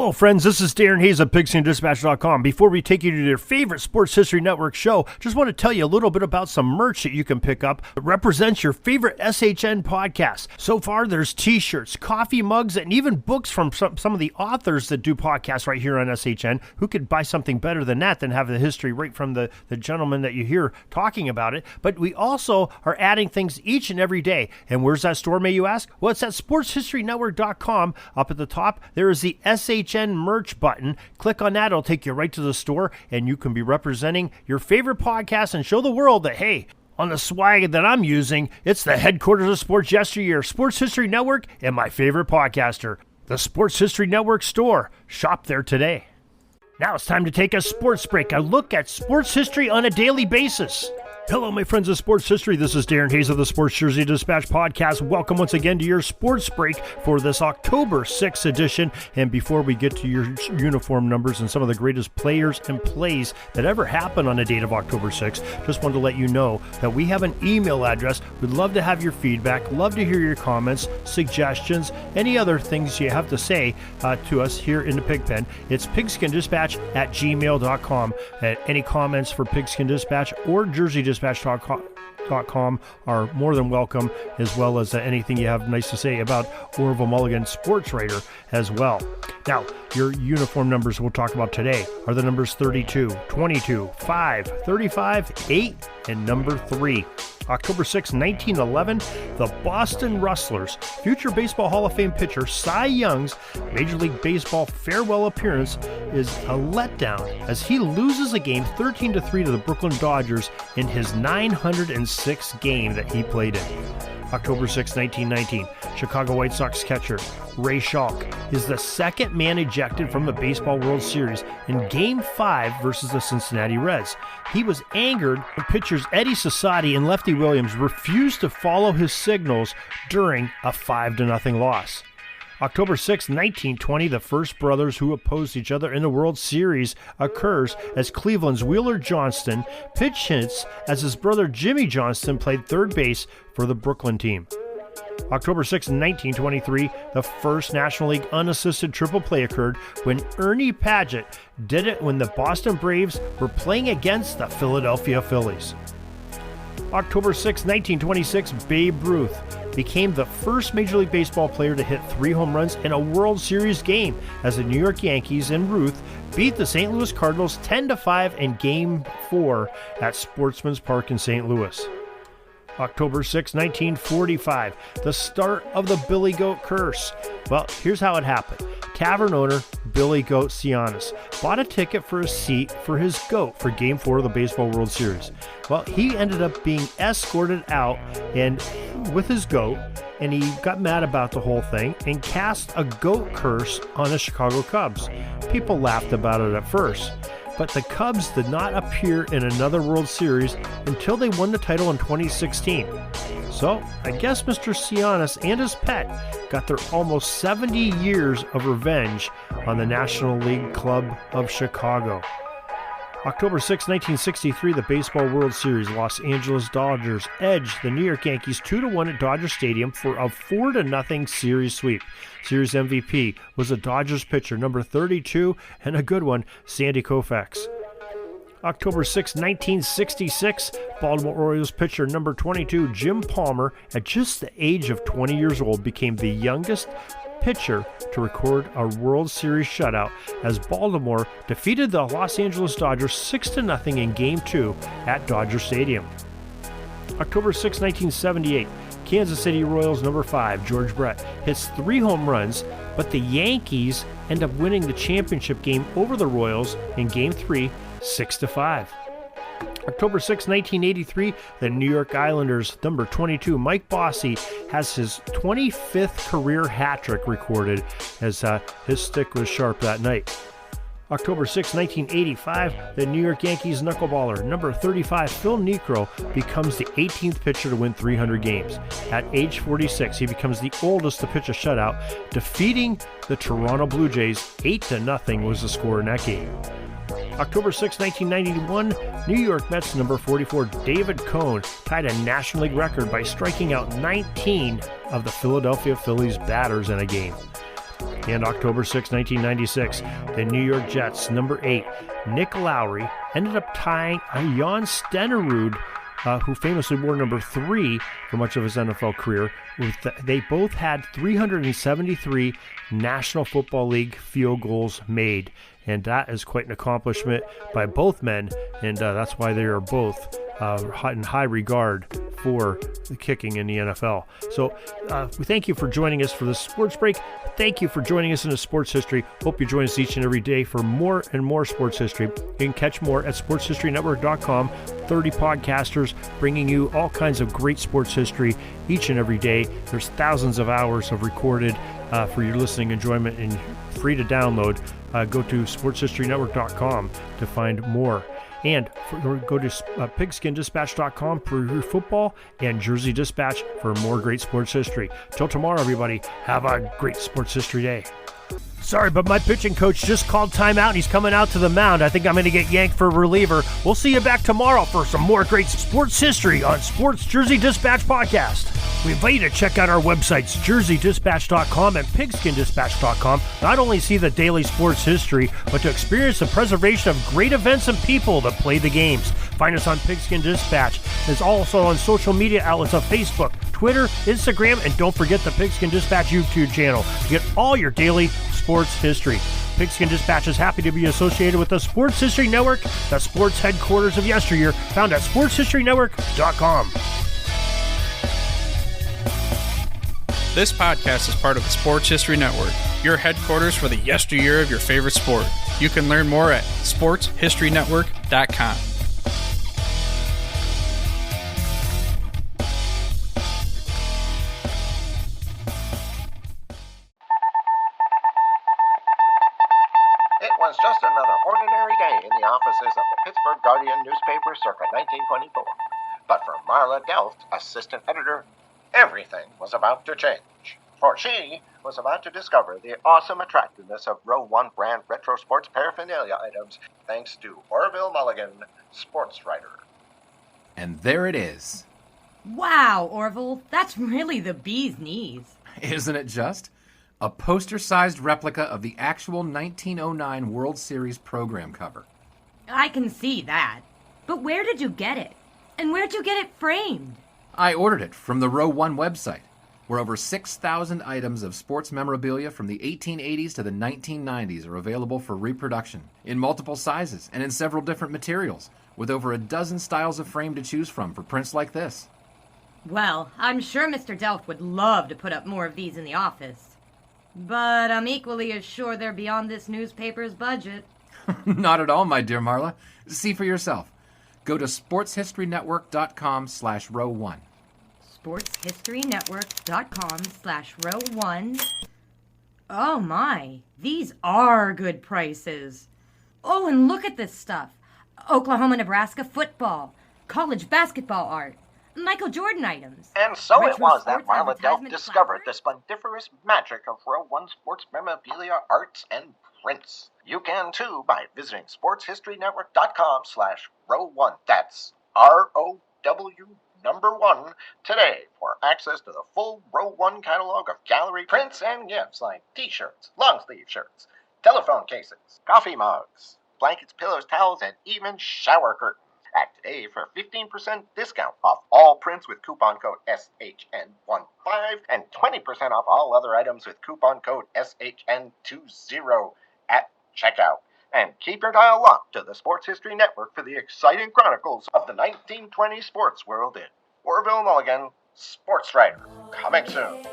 Hello, friends. This is Darren Hayes of Pigskin.com. Before we take you to your favorite Sports History Network show, just want to tell you a little bit about some merch that you can pick up that represents your favorite SHN podcast. So far, there's t-shirts, coffee mugs, and even books from some of the authors that do podcasts right here on SHN. Who could buy something better than that, than have the history right from the gentleman that you hear talking about it? But we also are adding things each and every day. And where's that store, may you ask? Well, it's at SportsHistoryNetwork.com. Up at the top, there is the SHN merch button. Click on that. It'll take you right to the store, and you can be representing your favorite podcast and show the world that, hey, on the swag that I'm using, it's the headquarters of sports yesteryear, Sports History Network, and my favorite podcaster, the Sports History Network store. Shop there today. Now it's time to take a sports break, a look at sports history on a daily basis. Hello, my friends of sports history. This is Darren Hayes of the Sports Jersey Dispatch podcast. Welcome once again to your sports break for this October 6th edition. And before we get to your uniform numbers and some of the greatest players and plays that ever happened on the date of October 6th, just wanted to let you know that we have an email address. We'd love to have your feedback, love to hear your comments, suggestions, any other things you have to say to us here in the Pigpen. It's pigskindispatch@gmail.com. Any comments for Pigskin Dispatch or Jersey Dispatch.com are more than welcome, as well as anything you have nice to say about Orville Mulligan, sports writer, as well. Now, your uniform numbers we'll talk about today are the numbers 32, 22, 5, 35, 8, and number 3. October 6, 1911, the Boston Rustlers, future Baseball Hall of Fame pitcher Cy Young's Major League Baseball farewell appearance is a letdown as he loses a game 13-3 to the Brooklyn Dodgers in his 906th game that he played in. October 6, 1919, Chicago White Sox catcher Ray Schalk is the second man ejected from the Baseball World Series in Game 5 versus the Cincinnati Reds. He was angered when pitchers Eddie Sassati and Lefty Williams refused to follow his signals during a 5-0 loss. October 6, 1920, the first brothers who opposed each other in the World Series occurs as Cleveland's Wheeler Johnston pitch hits as his brother Jimmy Johnston played third base for the Brooklyn team. October 6, 1923, the first National League unassisted triple play occurred when Ernie Padgett did it when the Boston Braves were playing against the Philadelphia Phillies. October 6, 1926, Babe Ruth became the first Major League Baseball player to hit 3 home runs in a World Series game as the New York Yankees and Ruth beat the St. Louis Cardinals 10-5 in Game 4 at Sportsman's Park in St. Louis. October 6, 1945, the start of the Billy Goat curse. Well, here's how it happened. Tavern owner Billy Goat Sionis bought a ticket for a seat for his goat for Game 4 of the Baseball World Series. Well, he ended up being escorted out and with his goat, and he got mad about the whole thing and cast a goat curse on the Chicago Cubs. People laughed about it at first, but the Cubs did not appear in another World Series until they won the title in 2016. So, I guess Mr. Sionis and his pet got their almost 70 years of revenge on the National League Club of Chicago. October 6, 1963, the Baseball World Series, Los Angeles Dodgers edged the New York Yankees 2-1 at Dodger Stadium for a 4-0 series sweep. Series MVP was the Dodgers pitcher, number 32, and a good one, Sandy Koufax. October 6, 1966, Baltimore Orioles pitcher number 22, Jim Palmer, at just the age of 20 years old, became the youngest pitcher to record a World Series shutout as Baltimore defeated the Los Angeles Dodgers 6-0 in Game 2 at Dodger Stadium. October 6, 1978, Kansas City Royals number 5, George Brett, hits 3 home runs, but the Yankees end up winning the championship game over the Royals in Game 3, 6-5. October 6, 1983, the New York Islanders number 22, Mike Bossy, has his 25th career hat trick recorded as his stick was sharp that night. October 6, 1985, the New York Yankees knuckleballer number 35, Phil Niekro, becomes the 18th pitcher to win 300 games. At age 46, he becomes the oldest to pitch a shutout, defeating the Toronto Blue Jays 8-0 was the score in that game. October 6, 1991, New York Mets number 44, David Cone, tied a National League record by striking out 19 of the Philadelphia Phillies batters in a game. And October 6, 1996, the New York Jets, number 8, Nick Lowry, ended up tying Jan Stenerud, who famously wore number 3 for much of his NFL career. They both had 373 National Football League field goals made, and that is quite an accomplishment by both men, and that's why they are both in high regard for the kicking in the NFL. So we thank you for joining us for this sports break. Thank you for joining us in the sports history. Hope you join us each and every day for more and more sports history. You can catch more at sportshistorynetwork.com. 30 podcasters bringing you all kinds of great sports history each and every day. There's thousands of hours of recorded for your listening enjoyment and free to download. Go to sportshistorynetwork.com to find more. And go to pigskindispatch.com for your football and Jersey Dispatch for more great sports history. Till tomorrow, everybody, have a great sports history day. Sorry, but my pitching coach just called timeout and he's coming out to the mound. I think I'm going to get yanked for a reliever. We'll see you back tomorrow for some more great sports history on Sports Jersey Dispatch Podcast. We invite you to check out our websites, jerseydispatch.com and pigskindispatch.com. Not only see the daily sports history, but to experience the preservation of great events and people that play the games. Find us on Pigskin Dispatch. It's also on social media outlets of Facebook, Twitter, Instagram, and don't forget the Pigskin Dispatch YouTube channel to get all your daily sports history. Pigskin Dispatch is happy to be associated with the Sports History Network, the sports headquarters of yesteryear, found at sportshistorynetwork.com. This podcast is part of the Sports History Network, your headquarters for the yesteryear of your favorite sport. You can learn more at sportshistorynetwork.com. It was just another ordinary day in the offices of the Pittsburgh Guardian newspaper circa 1924. But for Marla Delft, assistant editor, everything was about to change. For she was about to discover the awesome attractiveness of Row 1 brand retro sports paraphernalia items thanks to Orville Mulligan, sports writer. And there it is. Wow, Orville, that's really the bee's knees. Isn't it just? A poster-sized replica of the actual 1909 World Series program cover. I can see that. But where did you get it? And where'd you get it framed? I ordered it from the Row 1 website, where over 6,000 items of sports memorabilia from the 1880s to the 1990s are available for reproduction, in multiple sizes and in several different materials, with over a dozen styles of frame to choose from for prints like this. Well, I'm sure Mr. Delft would love to put up more of these in the office. But I'm equally as sure they're beyond this newspaper's budget. Not at all, my dear Marla. See for yourself. Go to sportshistorynetwork.com/row1. sportshistorynetwork.com/row1. Oh my, these are good prices. Oh, and look at this stuff. Oklahoma-Nebraska football, college basketball art, Michael Jordan items. And so retro it was that sports Marla Delft advertisement discovered the placards. splendiferous magic of Row 1 sports memorabilia, arts, and prints. You can too by visiting sportshistorynetwork.com/row1. That's ROW1 today for access to the full Row 1 catalog of gallery prints and gifts like t-shirts, long-sleeve shirts, telephone cases, coffee mugs, blankets, pillows, towels, and even shower curtains. Act today for 15% discount off all prints with coupon code SHN15 and 20% off all other items with coupon code SHN20 at checkout. And keep your dial locked to the Sports History Network for the exciting chronicles of the 1920 sports world in Orville Mulligan, sports writer. Coming soon.